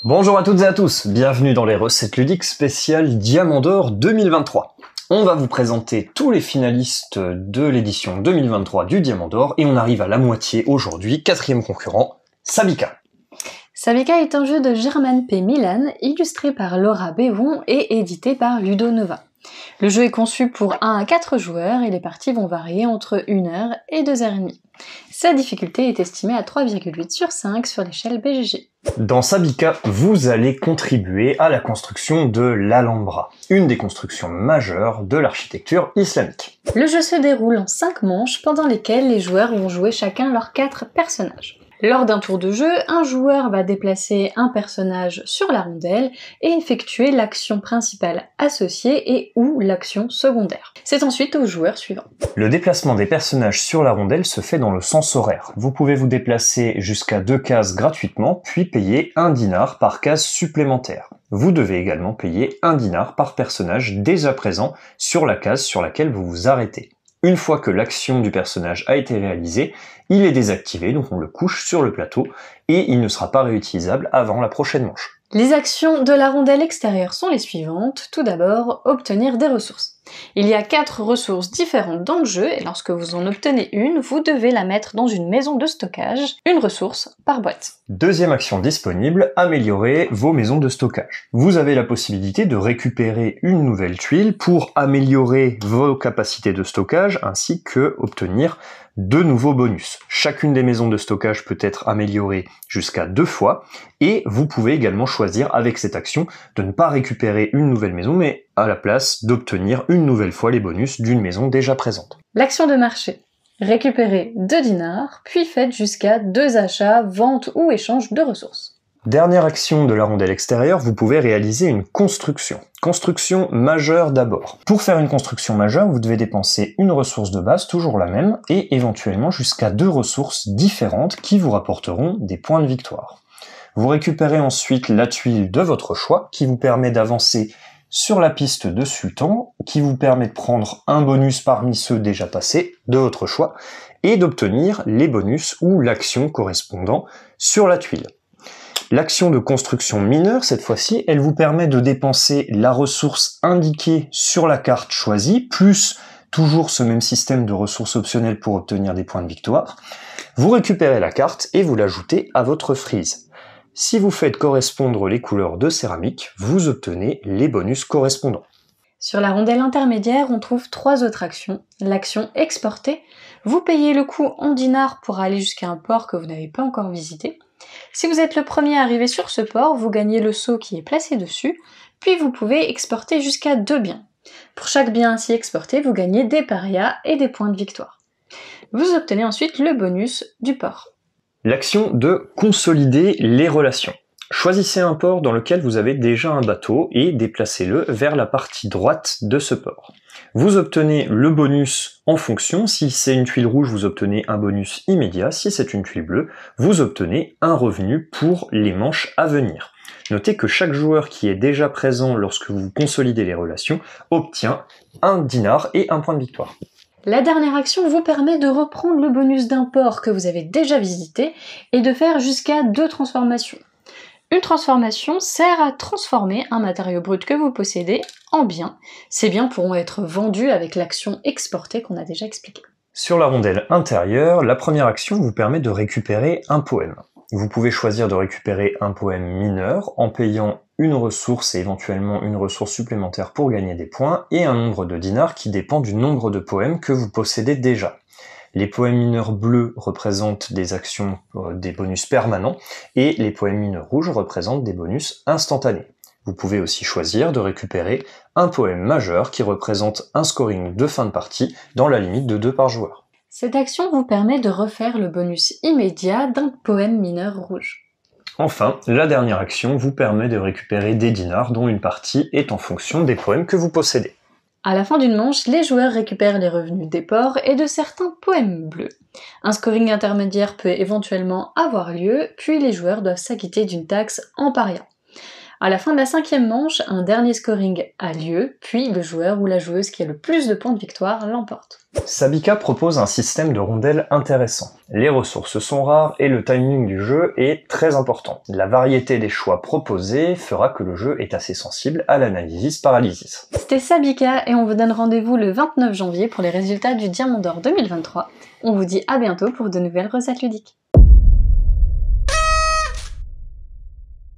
Bonjour à toutes et à tous, bienvenue dans les recettes ludiques spéciales Diamant d'Or 2023. On va vous présenter tous les finalistes de l'édition 2023 du Diamant d'Or et on arrive à la moitié aujourd'hui, quatrième concurrent, Sabika. Sabika est un jeu de Germaine P. Milan, illustré par Laura Bévon et édité par Ludo Nova. Le jeu est conçu pour 1 à 4 joueurs et les parties vont varier entre 1 heure et 2 heures et demie. Sa difficulté est estimée à 3,8 sur 5 sur l'échelle BGG. Dans Sabika, vous allez contribuer à la construction de l'Alhambra, une des constructions majeures de l'architecture islamique. Le jeu se déroule en 5 manches pendant lesquelles les joueurs vont jouer chacun leurs 4 personnages. Lors d'un tour de jeu, un joueur va déplacer un personnage sur la rondelle et effectuer l'action principale associée et ou l'action secondaire. C'est ensuite au joueur suivant. Le déplacement des personnages sur la rondelle se fait dans le sens horaire. Vous pouvez vous déplacer jusqu'à 2 cases gratuitement, puis payer 1 dinar par case supplémentaire. Vous devez également payer 1 dinar par personnage déjà présent sur la case sur laquelle vous vous arrêtez. Une fois que l'action du personnage a été réalisée, il est désactivé, donc on le couche sur le plateau, et il ne sera pas réutilisable avant la prochaine manche. Les actions de la rondelle extérieure sont les suivantes. Tout d'abord, obtenir des ressources. Il y a 4 ressources différentes dans le jeu, et lorsque vous en obtenez une, vous devez la mettre dans une maison de stockage, une ressource par boîte. Deuxième action disponible, améliorer vos maisons de stockage. Vous avez la possibilité de récupérer une nouvelle tuile pour améliorer vos capacités de stockage, ainsi que obtenir 2 nouveaux bonus. Chacune des maisons de stockage peut être améliorée jusqu'à 2 fois, et vous pouvez également choisir avec cette action de ne pas récupérer une nouvelle maison, mais à la place d'obtenir une nouvelle fois les bonus d'une maison déjà présente. L'action de marché. Récupérez 2 dinars, puis faites jusqu'à 2 achats, ventes ou échanges de ressources. Dernière action de la rondelle extérieure, vous pouvez réaliser une construction. Construction majeure d'abord. Pour faire une construction majeure, vous devez dépenser une ressource de base, toujours la même, et éventuellement jusqu'à 2 ressources différentes qui vous rapporteront des points de victoire. Vous récupérez ensuite la tuile de votre choix, qui vous permet d'avancer sur la piste de sultan, qui vous permet de prendre un bonus parmi ceux déjà passés, de votre choix, et d'obtenir les bonus ou l'action correspondant sur la tuile. L'action de construction mineure, cette fois-ci, elle vous permet de dépenser la ressource indiquée sur la carte choisie, plus toujours ce même système de ressources optionnelles pour obtenir des points de victoire. Vous récupérez la carte et vous l'ajoutez à votre frise. Si vous faites correspondre les couleurs de céramique, vous obtenez les bonus correspondants. Sur la rondelle intermédiaire, on trouve 3 autres actions. L'action exporter, vous payez le coût en dinars pour aller jusqu'à un port que vous n'avez pas encore visité. Si vous êtes le premier à arriver sur ce port, vous gagnez le sceau qui est placé dessus, puis vous pouvez exporter jusqu'à 2 biens. Pour chaque bien ainsi exporté, vous gagnez des parias et des points de victoire. Vous obtenez ensuite le bonus du port. L'action de consolider les relations. Choisissez un port dans lequel vous avez déjà un bateau et déplacez-le vers la partie droite de ce port. Vous obtenez le bonus en fonction. Si c'est une tuile rouge, vous obtenez un bonus immédiat. Si c'est une tuile bleue, vous obtenez un revenu pour les manches à venir. Notez que chaque joueur qui est déjà présent lorsque vous consolidez les relations obtient 1 dinar et 1 point de victoire. La dernière action vous permet de reprendre le bonus d'un port que vous avez déjà visité et de faire jusqu'à 2 transformations. Une transformation sert à transformer un matériau brut que vous possédez en bien. Ces biens pourront être vendus avec l'action exporter qu'on a déjà expliquée. Sur la rondelle intérieure, la première action vous permet de récupérer un poème. Vous pouvez choisir de récupérer un poème mineur en payant une ressource et éventuellement une ressource supplémentaire pour gagner des points et un nombre de dinars qui dépend du nombre de poèmes que vous possédez déjà. Les poèmes mineurs bleus représentent des actions, des bonus permanents, et les poèmes mineurs rouges représentent des bonus instantanés. Vous pouvez aussi choisir de récupérer un poème majeur qui représente un scoring de fin de partie dans la limite de 2 par joueur. Cette action vous permet de refaire le bonus immédiat d'un poème mineur rouge. Enfin, la dernière action vous permet de récupérer des dinars dont une partie est en fonction des poèmes que vous possédez. À la fin d'une manche, les joueurs récupèrent les revenus des ports et de certains poèmes bleus. Un scoring intermédiaire peut éventuellement avoir lieu, puis les joueurs doivent s'acquitter d'une taxe en paria. À la fin de la 5e manche, un dernier scoring a lieu, puis le joueur ou la joueuse qui a le plus de points de victoire l'emporte. Sabika propose un système de rondelles intéressant. Les ressources sont rares et le timing du jeu est très important. La variété des choix proposés fera que le jeu est assez sensible à l'analysis paralysis. C'était Sabika et on vous donne rendez-vous le 29 janvier pour les résultats du Diamant d'Or 2023. On vous dit à bientôt pour de nouvelles recettes ludiques.